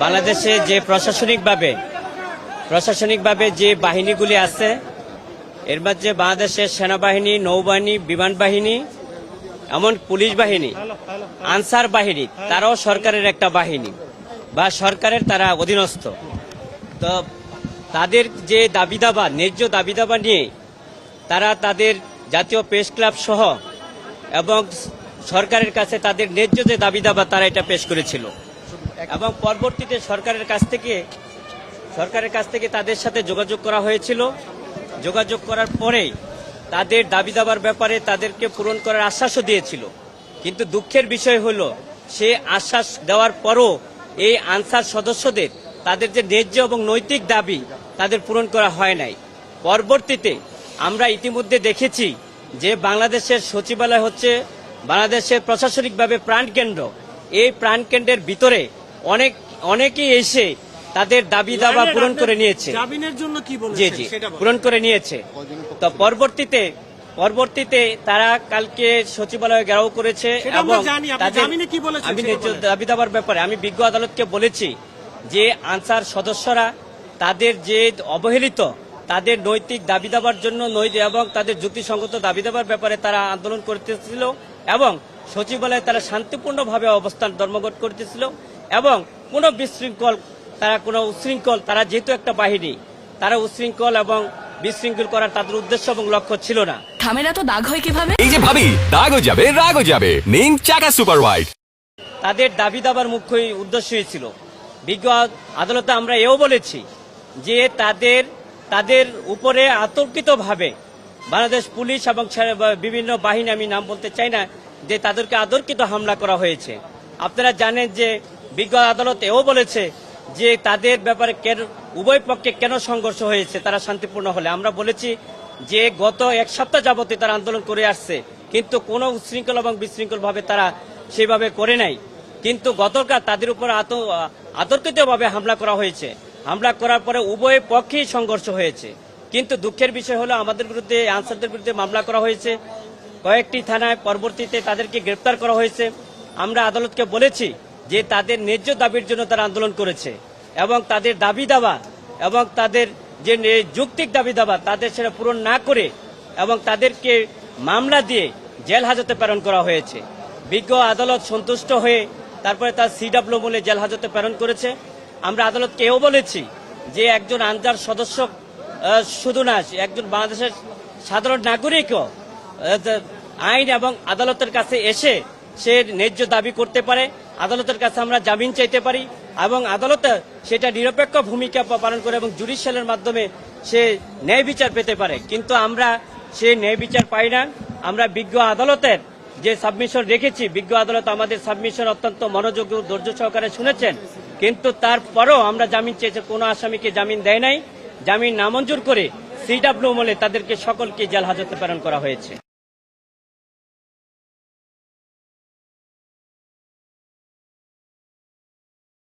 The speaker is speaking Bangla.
বাংলাদেশে যে প্রশাসনিকভাবে যে বাহিনীগুলি আছে এর মধ্যে বাংলাদেশের সেনাবাহিনী, নৌবাহিনী, বিমান বাহিনী, এমন পুলিশ বাহিনী, আনসার বাহিনী, তারাও সরকারের একটা বাহিনী বা সরকারের তারা অধীনস্থ। তো তাদের যে দাবি-দাবা, ন্যায্য দাবি-দাবা নিয়ে তারা তাদের জাতীয় প্রেস ক্লাব সহ এবং সরকারের কাছে তাদের ন্যায্য যে দাবি-দাবা তারা এটা পেশ করেছিল এবং পরবর্তীতে সরকারের কাছ থেকে তাদের সাথে যোগাযোগ করা হয়েছিল। যোগাযোগ করার পরেই তাদের দাবি-দাবার ব্যাপারে তাদেরকে পূরণ করার আশ্বাসও দিয়েছিল। কিন্তু দুঃখের বিষয় হলো সে আশ্বাস দেওয়ার পরও এই আনসার সদস্যদের তাদের যে ন্যায্য এবং নৈতিক দাবি তাদের পূরণ করা হয় নাই। পরবর্তীতে আমরা ইতিমধ্যে দেখেছি যে বাংলাদেশের সচিবালয় হচ্ছে বাংলাদেশের প্রশাসনিকভাবে প্রাণকেন্দ্র। এই প্রাণকেন্দ্রের ভিতরে অনেকেই এসে তাদের দাবি দাবা পূরণ করে নিয়েছে। জি পূরণ করে নিয়েছে। তো পরবর্তীতে তারা কালকে সচিবালয়ে ঘেরাও করেছে এবং আমি দাবি দাবার ব্যাপারে আমি বিজ্ঞ আদালতকে বলেছি যে আনসার সদস্যরা তাদের যে অবহেলিত তাদের নৈতিক দাবি দাবার জন্য এবং তাদের যুক্তিসঙ্গত দাবি দাবার ব্যাপারে তারা আন্দোলন করতেছিল এবং সচিবালয়ে তারা শান্তিপূর্ণভাবে অবস্থান ধর্মঘট করতেছিল এবং কোনো উচ্ছৃঙ্খল তারা যেহেতু একটা বাহিনী, তারা উচ্ছৃঙ্খল এবং বিশৃঙ্খল করার তাদের উদ্দেশ্য এবং লক্ষ্য ছিল না। ঝামেলা তো দাগ হয় কিভাবে? এই যে ভাবি, দাগও যাবে রাগও যাবে, নিন চাকা সুপার হোয়াইট। তাদের দাবি দাবার মুখ্য উদ্দেশ্যই ছিল। বিজ্ঞ আদালতে আমরা এও বলেছি যে তাদের উপরে আতর্কিতভাবে বাংলাদেশ পুলিশ এবং বিভিন্ন বাহিনী, আমি নাম বলতে চাই না, যে তাদেরকে আতর্কিত হামলা করা হয়েছে। আপনারা জানেন যে বিজ্ঞ আদালত এও বলেছে যে তাদের ব্যাপারে উভয় পক্ষে কেন সংঘর্ষ হয়েছে তারা শান্তিপূর্ণ হলে। আমরা বলেছি যে গত এক সপ্তাহ যাবতীয় তারা আন্দোলন করে আসছে, কিন্তু কোনো উচ্ছৃঙ্খল এবং বিশৃঙ্খলভাবে তারা সেভাবে করে নাই। কিন্তু গতকাল তাদের উপর আতর্কিতভাবে হামলা করা হয়েছে। হামলা করার পরে উভয় পক্ষেই সংঘর্ষ হয়েছে। কিন্তু দুঃখের বিষয় হলো আমাদের বিরুদ্ধে, আনসারদের বিরুদ্ধে মামলা করা হয়েছে কয়েকটি থানায়। পরবর্তীতে তাদেরকে গ্রেপ্তার করা হয়েছে। আমরা আদালতকে বলেছি যে তাদের ন্যায্য দাবির জন্য তারা আন্দোলন করেছে এবং তাদের দাবি দাবা এবং তাদের যে যৌক্তিক দাবি দাবা তাদের সেটা পূরণ না করে এবং তাদেরকে মামলা দিয়ে জেল হাজতে প্রেরণ করা হয়েছে। বিজ্ঞ আদালত সন্তুষ্ট হয়ে তারপরে তার CW মূলে জেল হাজতে প্রেরণ করেছে। আমরা আদালতকে এও বলেছি যে একজন আনসার সদস্য শুধু না, একজন বাংলাদেশের সাধারণ নাগরিকও আইন এবং আদালতের কাছে এসে সে ন্যায্য দাবি করতে পারে। আদালতের কাছে আমরা জামিন চাইতে পারি এবং আদালত সেটা নিরপেক্ষ ভূমিকা পালন করে এবং জুডিশিয়ালের মাধ্যমে সে ন্যায় বিচার পেতে পারে। কিন্তু আমরা সেই ন্যায় বিচার পাই না। আমরা বিজ্ঞ আদালতের যে সাবমিশন রেখেছি, বিজ্ঞ আদালত আমাদের সাবমিশন অত্যন্ত মনোযোগ ও ধৈর্য সহকারে শুনেছেন, কিন্তু তারপরও আমরা জামিন চেয়েছি, কোনো আসামিকে জামিন দেয় নাই। জামিন নামঞ্জুর করে CW মূলে তাদেরকে সকলকে জেল হাজতে প্রেরণ করা হয়েছে।